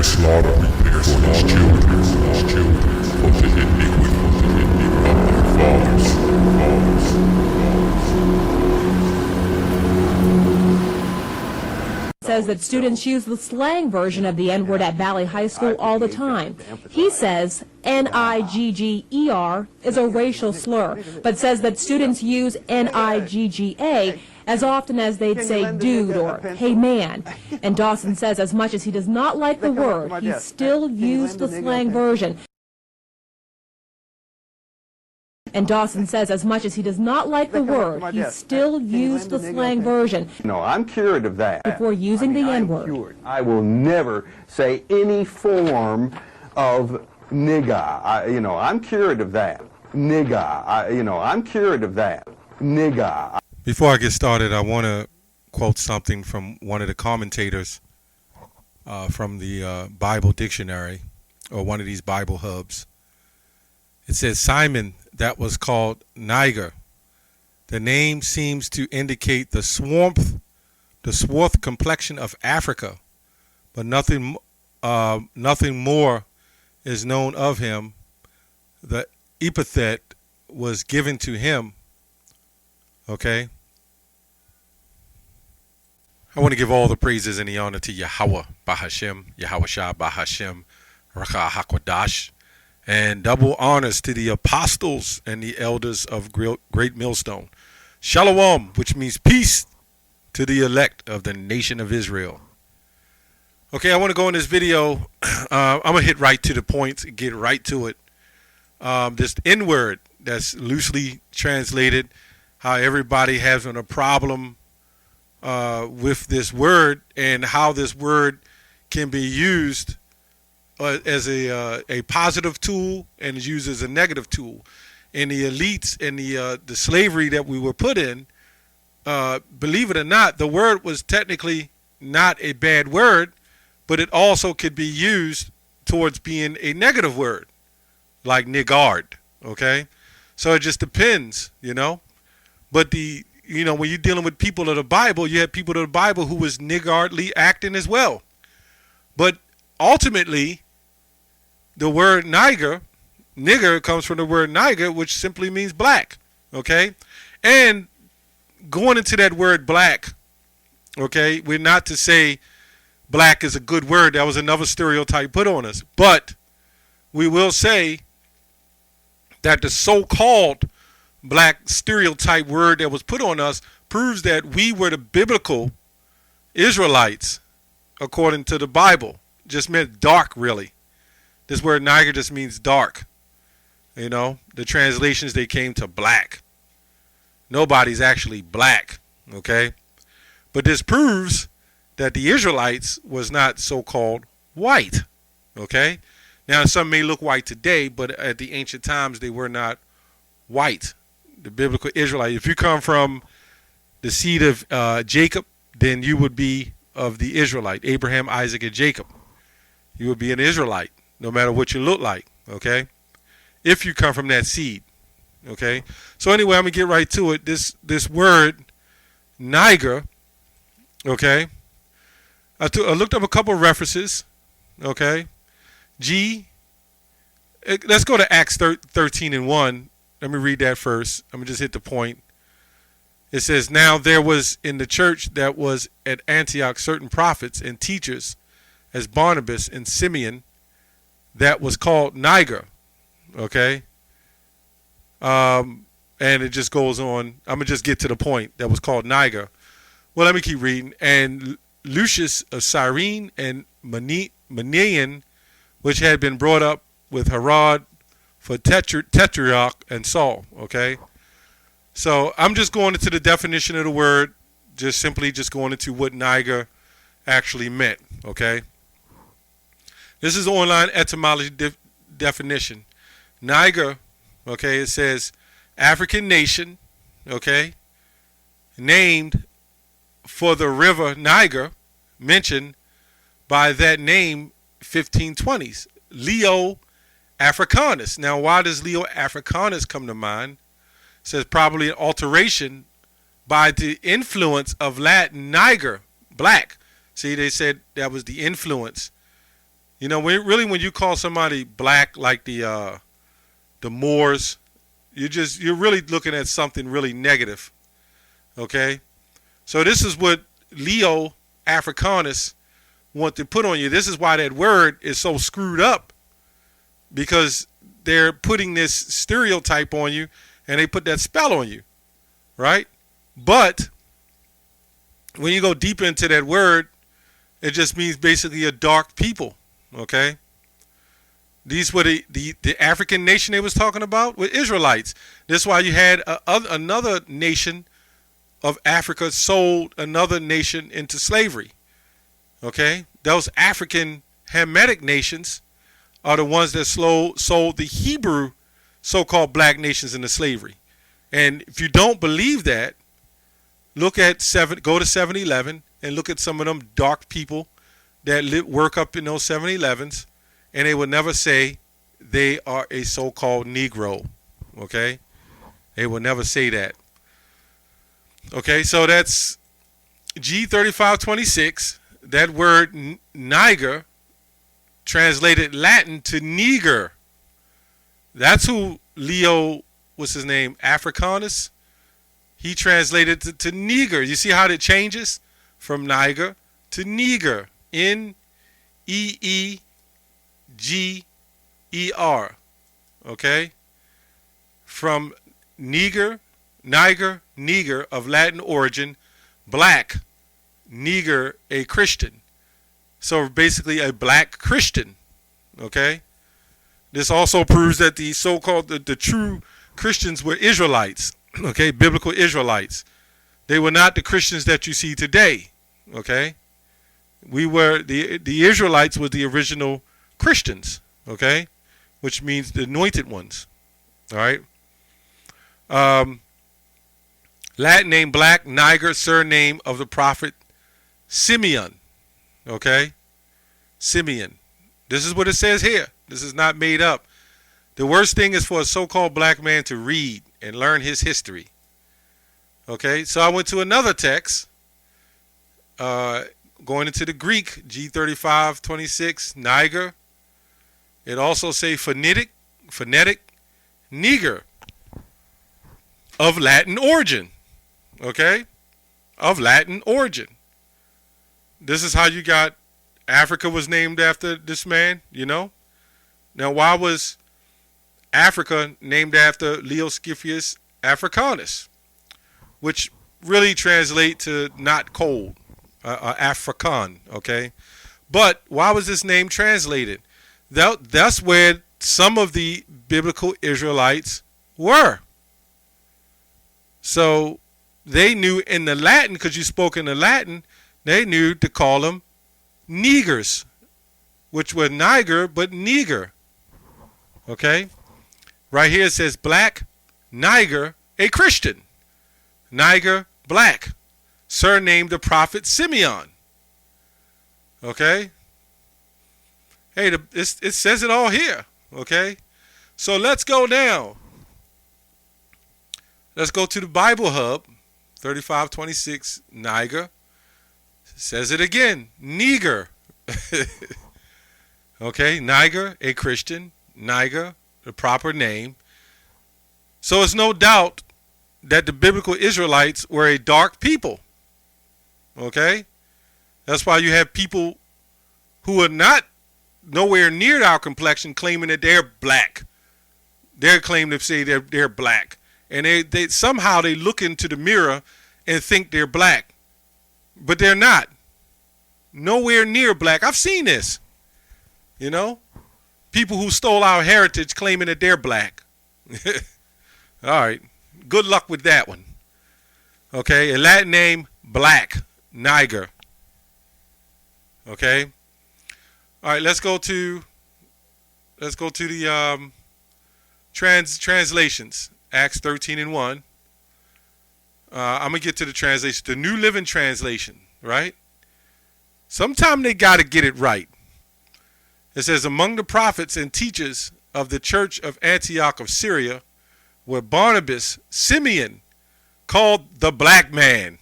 slaughter for his children, for the iniquity of their fathers. Says that students use the slang version of the N-word at Valley High School all the time. He says Nigger is a racial slur, but says that students use Nigga as often as they'd say dude or hey man. And Dawson says as much as he does not like the word, he still used the slang version. And Dawson says as much as he does not like the word, he still used the slang version. No, I'm cured of that. Before using the N-word. I will never say any form of nigga. I'm cured of that. Nigga. I'm cured of that. Nigga. Before I get started, I want to quote something from one of the commentators from the Bible dictionary, or one of these Bible hubs. It says, Simon, that was called Niger. The name seems to indicate the swarth complexion of Africa, but nothing more is known of him. The epithet was given to him. Okay? I want to give all the praises and the honor to Yahweh Bahashem, Yahweh Shah Bahashem, Rakah Hakwadash, and double honors to the apostles and the elders of Great Millstone. Shalom, which means peace, to the elect of the nation of Israel. Okay, I want to go in this video. I'm going to hit right to the point, get right to it. This N-word that's loosely translated, how everybody has a problem with this word, and how this word can be used as a positive tool and is used as a negative tool. And the elites and the slavery that we were put in, believe it or not, the word was technically not a bad word, but it also could be used towards being a negative word, like niggard. Okay, so it just depends, But when you're dealing with people of the Bible, you had people of the Bible who was niggardly acting as well. But ultimately, the word nigger comes from the word Niger, which simply means black. Okay, and going into that word black, okay, we're not to say black is a good word. That was another stereotype put on us. But we will say that the so-called black stereotype word that was put on us proves that we were the biblical Israelites according to the Bible. Just meant dark, really. This word Niger just means dark. The translations, they came to black. Nobody's actually black, okay? But this proves that the Israelites was not so-called white, okay? Now, some may look white today, but at the ancient times, they were not white. The biblical Israelite, if you come from the seed of Jacob, then you would be of the Israelite, Abraham, Isaac, and Jacob. You would be an Israelite, no matter what you look like, okay? If you come from that seed, okay? So anyway, I'm going to get right to it. This word, Niger, okay? I looked up a couple of references, okay? Let's go to Acts 13:1. Let me read that first. I'm going to just hit the point. It says, now there was in the church that was at Antioch certain prophets and teachers, as Barnabas and Simeon, that was called Niger. Okay. And it just goes on. I'm going to just get to the point. That was called Niger. Well, let me keep reading. And Lucius of Cyrene and Manaen, which had been brought up with Herod for Tetrarch and Saul. Okay. So I'm just going into the definition of the word, just simply going into what Niger actually meant. Okay. This is online etymology definition. Niger, okay, it says African nation, okay, named for the river Niger, mentioned by that name 1520s. Leo Africanus. Now, why does Leo Africanus come to mind? It says probably an alteration by the influence of Latin Niger, black. See, they said that was the influence You know, when you call somebody black, like the Moors, you're really looking at something really negative. Okay, so this is what Leo Africanus want to put on you. This is why that word is so screwed up, because they're putting this stereotype on you, and they put that spell on you, right? But when you go deeper into that word, it just means basically a dark people. Okay, these were the African nation they was talking about were Israelites. That's why you had another nation of Africa sold another nation into slavery. Okay, those African Hamitic nations are the ones that sold the Hebrew so-called black nations into slavery. And if you don't believe that, go to 7-Eleven and look at some of them dark people that work up in those 7-Elevens, and they will never say they are a so-called Negro. Okay, they will never say that. Okay, so that's G3526. That word Niger translated Latin to Niger. That's who Leo, what's his name, Africanus, he translated to Niger. You see how it changes from Niger to Niger. Neeger. Okay? From Niger of Latin origin, black, Niger, a Christian. So basically a black Christian. Okay? This also proves that the so-called the true Christians were Israelites. Okay? Biblical Israelites. They were not the Christians that you see today. Okay? We were the Israelites were the original Christians. Okay? Which means the anointed ones. All right? Latin name black, Niger, surname of the prophet Simeon. Okay? Simeon. This is what it says here. This is not made up. The worst thing is for a so-called black man to read and learn his history. Okay? So I went to another text, going into the Greek, G3526, Niger. It also say phonetic, Niger, of Latin origin. Okay? Of Latin origin. This is how you got Africa was named after this man, you know? Now, why was Africa named after Leo Scipius Africanus, which really translate to not cold, African, okay? But why was this name translated? That's where some of the biblical Israelites were. So they knew in the Latin, because you spoke in the Latin, they knew to call them Negers, which were Niger, but Niger. Okay? Right here it says black, Niger, a Christian. Niger, black. Surnamed the prophet Simeon. Okay? Hey, it says it all here. Okay? So let's go down. Let's go to the Bible Hub, 3526, Niger. Says it again, Niger. Okay, Niger, a Christian. Niger, the proper name. So it's no doubt that the biblical Israelites were a dark people. Okay? That's why you have people who are not nowhere near our complexion claiming that they're black. They're claiming to say they're black. And they somehow they look into the mirror and think they're black. But they're not. Nowhere near black. I've seen this. You know? People who stole our heritage claiming that they're black. All right. Good luck with that one. Okay. A Latin name, black. Niger. Okay. All right. Let's go to the translations. Acts 13:1. I'm going to get to the translation. The New Living Translation, right? Sometime they got to get it right. It says, among the prophets and teachers of the church of Antioch of Syria were Barnabas, Simeon, called the black man,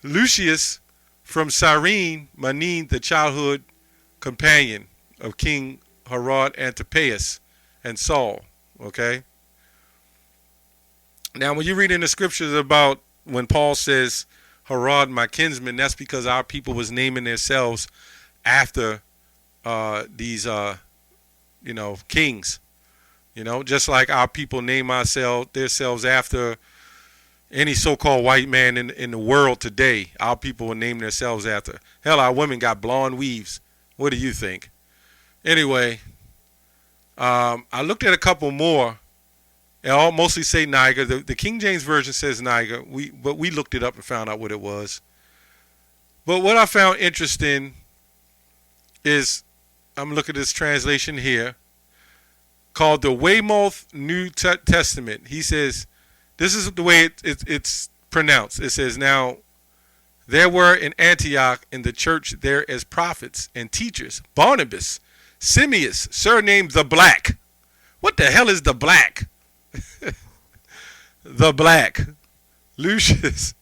Lucius from Cyrene, Manaen, the childhood companion of King Herod Antipas and Saul. Okay. Now, when you read in the scriptures about when Paul says, Herod, my kinsman, that's because our people was naming themselves after these, kings. Just like our people name themselves after any so-called white man in the world today. Our people will name themselves after. Hell, our women got blonde weaves. What do you think? Anyway, I looked at a couple more. They all mostly say Niger. The King James Version says Niger. But we looked it up and found out what it was. But what I found interesting is, I'm looking at this translation here, called the Weymouth New Testament. He says, this is the way it's pronounced. It says, now, there were in Antioch in the church there as prophets and teachers, Barnabas, Simeus, surnamed the Black. What the hell is the Black? The Black. Lucius,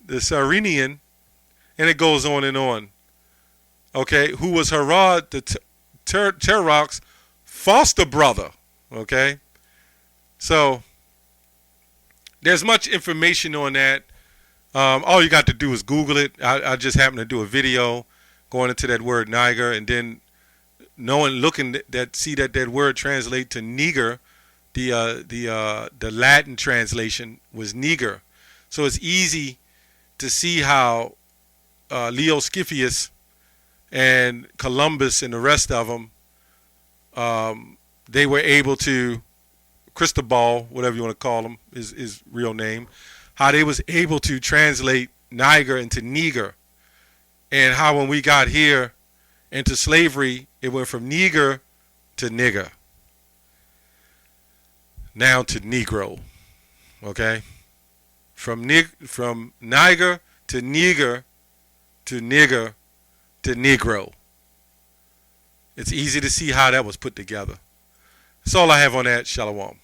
the Cyrenian, and it goes on and on. Okay, who was Herod the Tetrarch's foster brother. Okay, so there's much information on that. All you got to do is Google it. I just happened to do a video going into that word Niger, and then looking see that word translate to Niger. The Latin translation was Niger, so it's easy to see how Leo Scipius and Columbus and the rest of them, they were able to, Cristobal, whatever you want to call him, his real name, how they was able to translate Niger into Niger, and how when we got here into slavery, it went from Niger to nigger, now to Negro. Okay, from Niger to Niger to nigger to Negro. It's easy to see how that was put together. That's all I have on that. Shalom.